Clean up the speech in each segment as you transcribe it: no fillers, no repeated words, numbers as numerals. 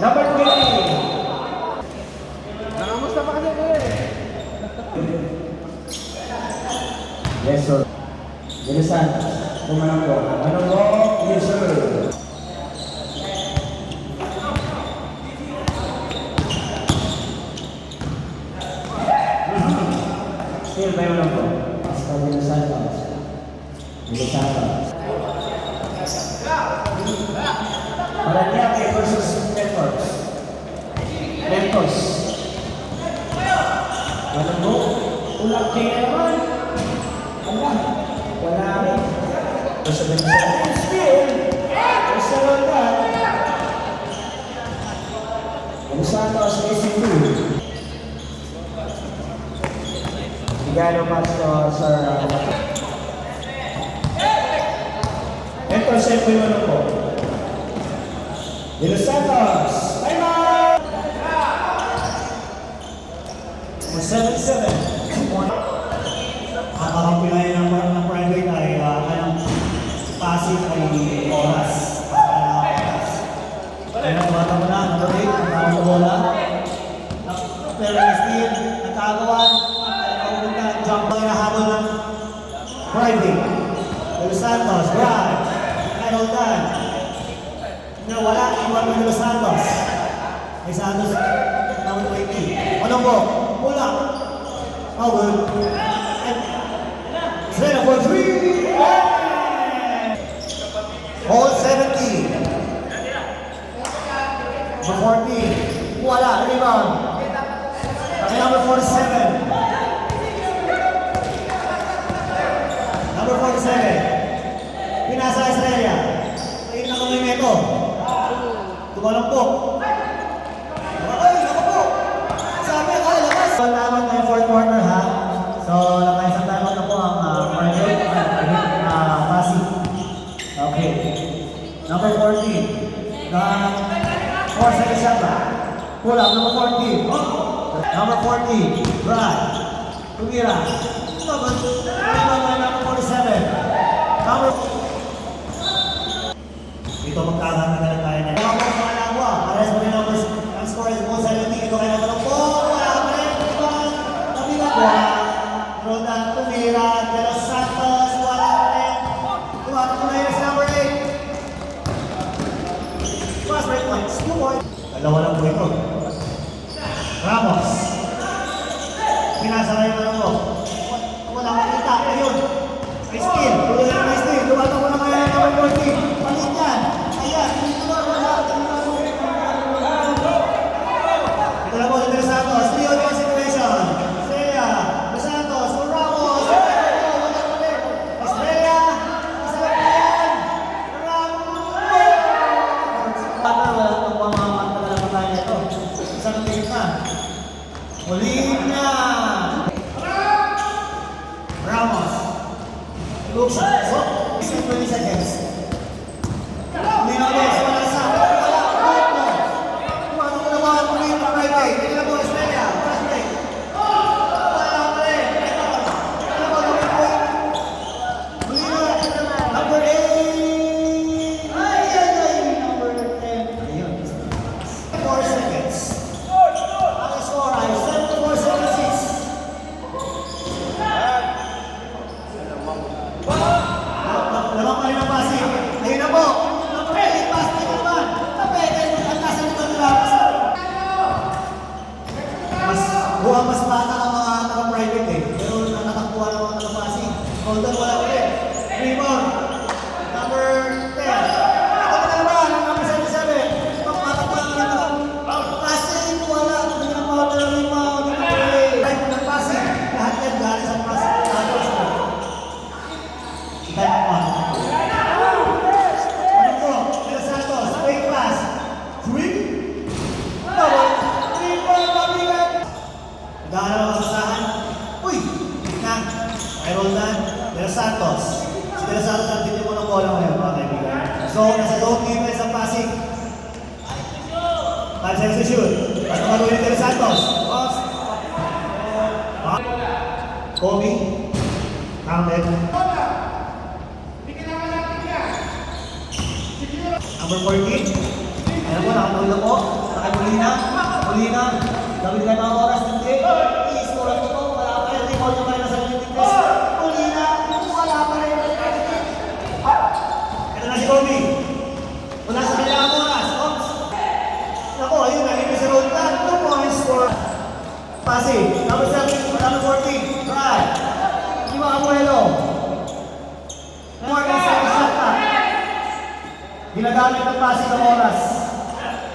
Number 20. Nakamusta pa kasi ko eh. Yes, sir. Bilisan. Kumanang po. Ano po? Yes, sir. Still, bayo lang po. Pascal Bilisan. Bilisan. Paranaque versus Mentos. Mentos. Ano po? Ulang kaya naman. Wala rin. Basta ba niya sa still? Basta lang ka. Ang Santos AC2. Igano Master Sir. Ito, set po yung ano po. De Los Santos. Ay ma! 7-7. Ang pinay ng private ay kanang pasig ay oras. Kaya nabata mo na, number 8, ang bola. Pero still, nagkagawan, jump ang inahabol ng private. De Los Santos, drive. Final time. Wala, iwan mo De Los Santos. Ay Santos, number 20. Ano po? Pula. Oh, good. Zero for 3. Hold 70. Number 14. Wala. Rebound. Number 47. Number 47. Pinasa Estrella. Ayun na kami neto. Tumalangpok. Ay, naku po. Sabi, ay, labas. Tama na yung fourth quarter, ha? So, nakaisang timeout na po ang private Pasig. Okay. Number 14. 4 seconds shot back. Pull up, number 14. Number 14. Drive. Tumira. Number 47. Number... Dito magkakaroon na tayo na. Mga po mga nagwa. Pares mo rin numbers. Ang score is 170. Ito kayo naman po. Wala pa rin. Kami nagwa. Ronda Tumira, De Los Santos, wala pa rin. Tumatak ko na yun sa number 8. Fast break points, 2 points. Dalawa lang po ito. Ramos. Pinasa kayo na po. Wala makita. Ayun. May steal. Tuloy na may steal. Tumatak ko na kayo ng number 14. Palit yan. Ayan. Dito na wala. Ito na po si De Los Santos. 3-on-1 situation. Estrella. De Los Santos. Ramos. Estrella. Isabel yan. Ramos. Wala itong pamamantala na tayo ito. Isang tingin na. Ulihin na. Ramos. Looks shot. So, 20 seconds. Hindi na ulit. Wala sa. Wala. Tumato ko naman. Ulihin na private. Hindi na po. Estrella. Fast break. Wala pa rin. Ano ba number 4? Ulihin na. Number 8. Ay. Number 10. Ayun. 4 seconds. Ang score ay 74-76. Lamang pa rin ang Pasig. Ayun na po. Number 8. Pasig naman. Kapete. Ang nasa nito nila. Mas bata ang mga naka-private eh. Pero nakatakbuhan ang mga naka-Pasig. Hold on, wala ulit. Rebound. Number 10. Ito na naman. Ang number 77. Pagpatakbuhan ang naka-Pasig. Wala. Hindi na mga rebound. Right ng Pasig. Lahat yan galing sa Pasig. Time on. Ano po? De Los Santos. Fake pass. Swing. Double. Rebound. Pabigan. Gano'n ang kasasahan? Uy! Na! May roll na. De Los Santos. Si De Los Santos ang titin mo ng bola ngayon, mga kaibigan. So, nasa zone defense ang Pasig. 5 seconds to shoot. Ano maluhin De Los Santos? Post. Kobe. Counted. Number 14. Ayan po, nakatawid po. Nakay Molina. Molina. David kayo mga oras. Hindi. I-score po to. Wala pa rin. Recall nyo pa rin sa limiting test. Molina. Wala pa rin. Ito na si Kobe. Wala sa kailangan mo oras. Oops. Ako, ayun. Nakita si Roldan. 2 points for Pasig. Number 7. Number 14. Try. Di ba Abuelo? More than 7 shot na. Ginagamit ng Pasig ng oras.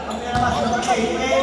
Ang pinanamas ng 8.